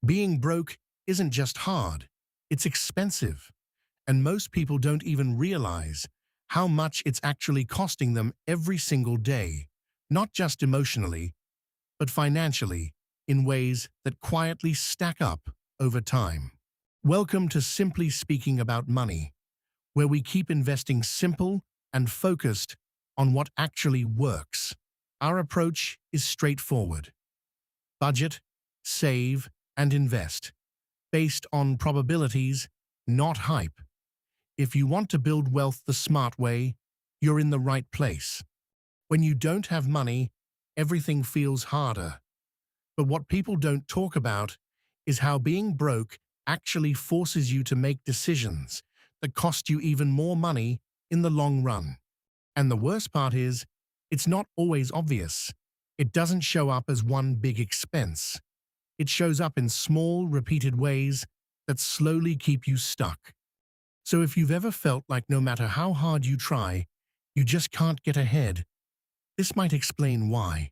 Being broke isn't just hard, it's expensive, and most people don't even realize how much it's actually costing them every single day, not just emotionally, but financially, in ways that quietly stack up over time. Welcome to Simply Speaking About Money, where we keep investing simple and focused on what actually works. Our approach is straightforward. Budget, save, and invest, based on probabilities, not hype. If you want to build wealth the smart way, you're in the right place. When you don't have money, everything feels harder. But what people don't talk about is how being broke actually forces you to make decisions that cost you even more money in the long run. And the worst part is, it's not always obvious. It doesn't show up as one big expense. It shows up in small, repeated ways that slowly keep you stuck. So if you've ever felt like no matter how hard you try, you just can't get ahead, this might explain why.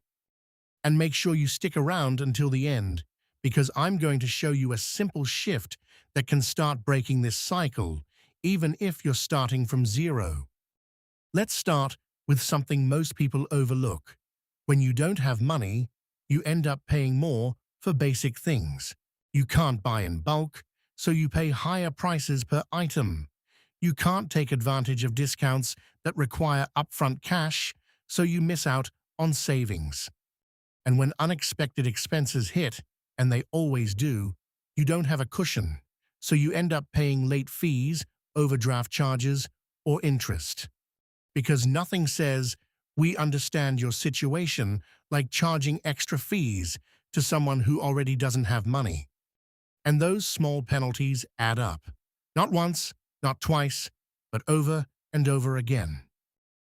And make sure you stick around until the end, because I'm going to show you a simple shift that can start breaking this cycle, even if you're starting from zero. Let's start with something most people overlook. When you don't have money, you end up paying more for basic things. You can't buy in bulk, so you pay higher prices per item. You can't take advantage of discounts that require upfront cash, so you miss out on savings. And when unexpected expenses hit, and they always do, you don't have a cushion, so you end up paying late fees, overdraft charges, or interest. Because nothing says, "We understand your situation," like charging extra fees to someone who already doesn't have money. And those small penalties add up. Not once, not twice, but over and over again.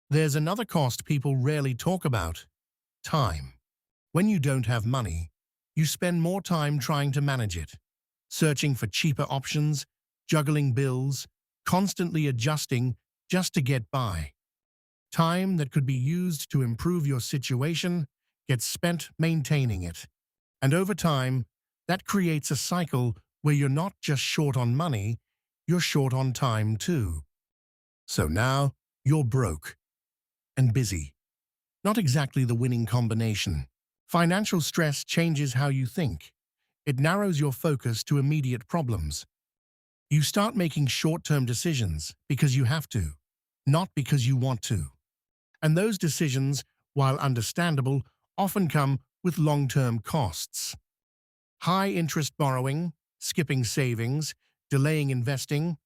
There's another cost people rarely talk about: time. When you don't have money, you spend more time trying to manage it, searching for cheaper options, juggling bills, constantly adjusting just to get by. Time that could be used to improve your situation gets spent maintaining it. And over time, that creates a cycle where you're not just short on money, you're short on time too. So now, you're broke and busy. Not exactly the winning combination. Financial stress changes how you think. It narrows your focus to immediate problems. You start making short-term decisions because you have to, not because you want to. And those decisions, while understandable, often come with long-term costs. High-interest borrowing, skipping savings, delaying investing,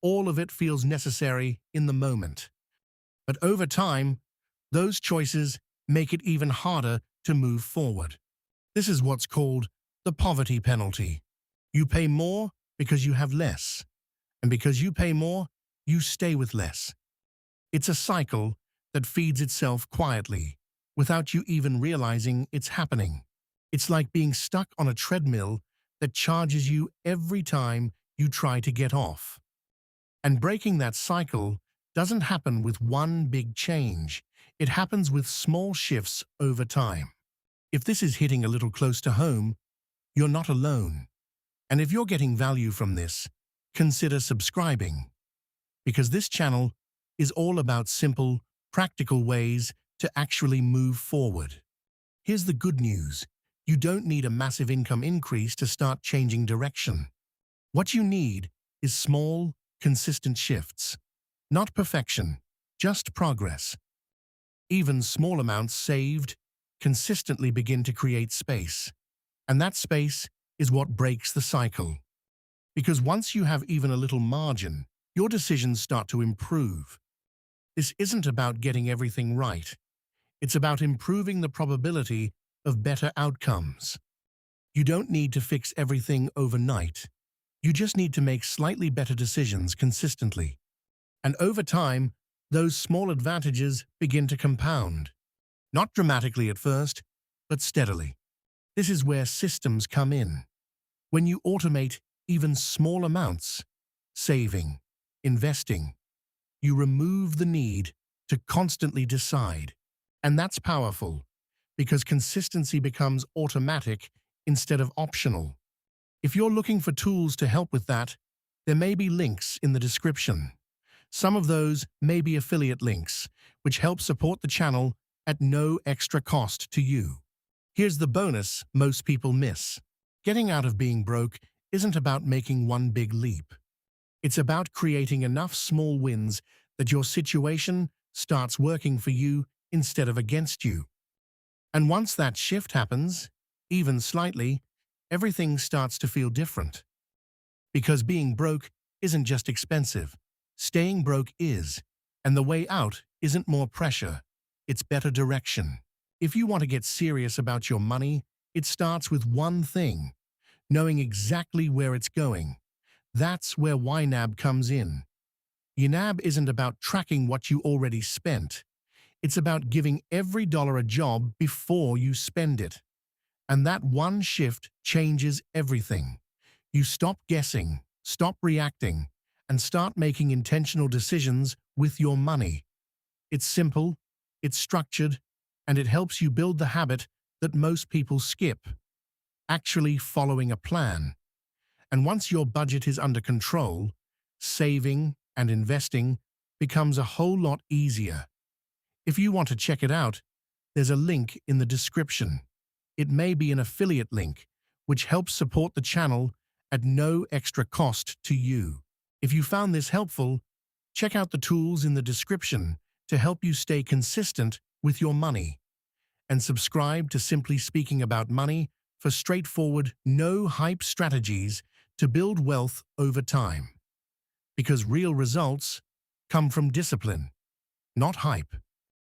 all of it feels necessary in the moment. But over time, those choices make it even harder to move forward. This is what's called the poverty penalty. You pay more because you have less, and because you pay more, you stay with less. It's a cycle that feeds itself quietly, without you even realizing it's happening. It's like being stuck on a treadmill that charges you every time you try to get off. And breaking that cycle doesn't happen with one big change. It happens with small shifts over time. If this is hitting a little close to home, you're not alone. And if you're getting value from this, consider subscribing. Because this channel is all about simple, practical ways to actually move forward. Here's the good news. You don't need a massive income increase to start changing direction. What you need is small, consistent shifts. Not perfection, just progress. Even small amounts saved consistently begin to create space. And that space is what breaks the cycle. Because once you have even a little margin, your decisions start to improve. This isn't about getting everything right. It's about improving the probability of better outcomes. You don't need to fix everything overnight. You just need to make slightly better decisions consistently. And over time, those small advantages begin to compound. Not dramatically at first, but steadily. This is where systems come in. When you automate even small amounts, saving, investing, you remove the need to constantly decide. And that's powerful, because consistency becomes automatic instead of optional. If you're looking for tools to help with that, there may be links in the description. Some of those may be affiliate links, which help support the channel at no extra cost to you. Here's the bonus most people miss. Getting out of being broke isn't about making one big leap. It's about creating enough small wins that your situation starts working for you instead of against you. And once that shift happens, even slightly, everything starts to feel different. Because being broke isn't just expensive. Staying broke is, and the way out isn't more pressure, it's better direction. If you want to get serious about your money, it starts with one thing: knowing exactly where it's going. That's where YNAB comes in. YNAB isn't about tracking what you already spent. It's about giving every dollar a job before you spend it. And that one shift changes everything. You stop guessing, stop reacting, and start making intentional decisions with your money. It's simple, it's structured, and it helps you build the habit that most people skip: actually following a plan. And once your budget is under control, saving and investing becomes a whole lot easier. If you want to check it out, there's a link in the description. It may be an affiliate link, which helps support the channel at no extra cost to you. If you found this helpful, check out the tools in the description to help you stay consistent with your money. And subscribe to Simply Speaking About Money for straightforward, no-hype strategies to build wealth over time. Because real results come from discipline, not hype.